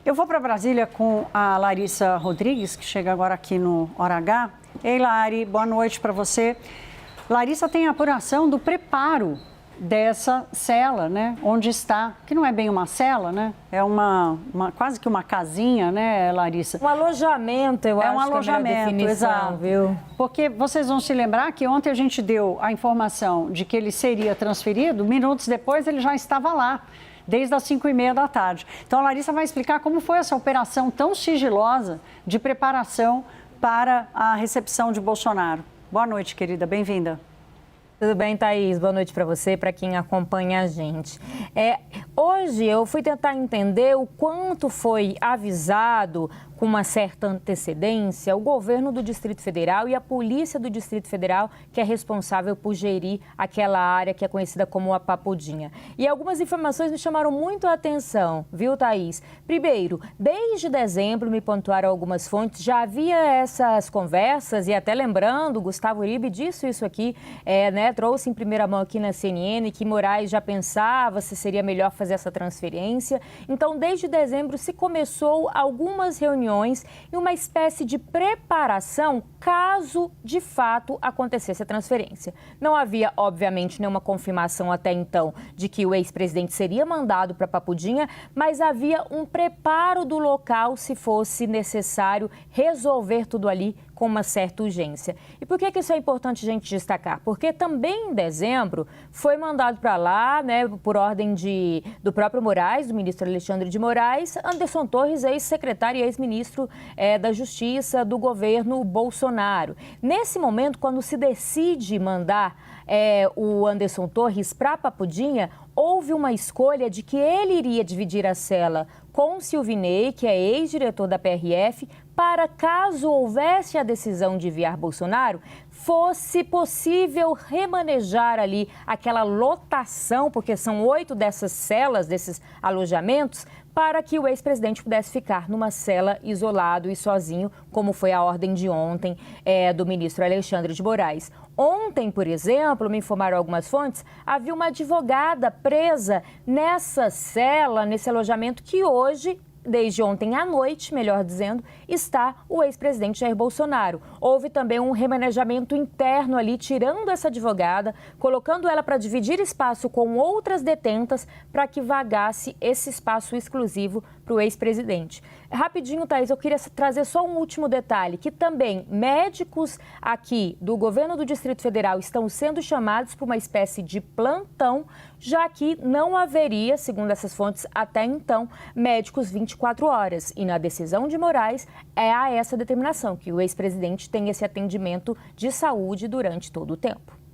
Eu vou para Brasília com a Larissa Rodrigues, que chega agora aqui no Hora H. Ei, Lari, boa noite para você. Larissa tem a apuração do preparo dessa cela, né? Onde está, que não é bem uma cela, né? É quase que uma casinha, né, Larissa? Um alojamento, eu acho que é a melhor definição, exato. Viu? Porque vocês vão se lembrar que ontem a gente deu a informação de que ele seria transferido, minutos depois ele já estava lá, desde as 5h30 da tarde. Então a Larissa vai explicar como foi essa operação tão sigilosa de preparação para a recepção de Bolsonaro. Boa noite, querida, bem-vinda. Tudo bem, Thaís? Boa noite para você e para quem acompanha a gente. Hoje eu fui tentar entender o quanto foi avisado com uma certa antecedência o governo do Distrito Federal e a polícia do Distrito Federal, que é responsável por gerir aquela área que é conhecida como a Papudinha. E algumas informações me chamaram muito a atenção, viu, Thaís? Primeiro, desde dezembro, me pontuaram algumas fontes, já havia essas conversas e até lembrando, Gustavo Uribe disse isso aqui, trouxe em primeira mão aqui na CNN que Moraes já pensava se seria melhor fazer essa transferência. Então, desde dezembro se começou algumas reuniões e uma espécie de preparação caso de fato acontecesse a transferência. Não havia, obviamente, nenhuma confirmação até então de que o ex-presidente seria mandado para Papudinha, mas havia um preparo do local se fosse necessário resolver tudo ali com uma certa urgência. E por que isso é importante a gente destacar? Porque também em dezembro foi mandado para lá, por ordem do próprio Moraes, do ministro Alexandre de Moraes, Anderson Torres, ex-secretário e ex-ministro da Justiça do governo Bolsonaro. Nesse momento, quando se decide mandar o Anderson Torres para Papudinha, houve uma escolha de que ele iria dividir a cela com Silvinei, que é ex-diretor da PRF, para caso houvesse a decisão de enviar Bolsonaro, fosse possível remanejar ali aquela lotação, porque são 8 dessas celas, desses alojamentos, para que o ex-presidente pudesse ficar numa cela isolado e sozinho, como foi a ordem de ontem do ministro Alexandre de Moraes. Ontem, por exemplo, me informaram algumas fontes, havia uma advogada presa nessa cela, nesse alojamento que hoje, desde ontem à noite, melhor dizendo, está o ex-presidente Jair Bolsonaro. Houve também um remanejamento interno ali, tirando essa advogada, colocando ela para dividir espaço com outras detentas para que vagasse esse espaço exclusivo para o ex-presidente. Rapidinho, Thaís, eu queria trazer só um último detalhe, que também médicos aqui do governo do Distrito Federal estão sendo chamados para uma espécie de plantão, já que não haveria, segundo essas fontes, até então, médicos 24 horas. E na decisão de Moraes é a essa determinação, que o ex-presidente tem esse atendimento de saúde durante todo o tempo.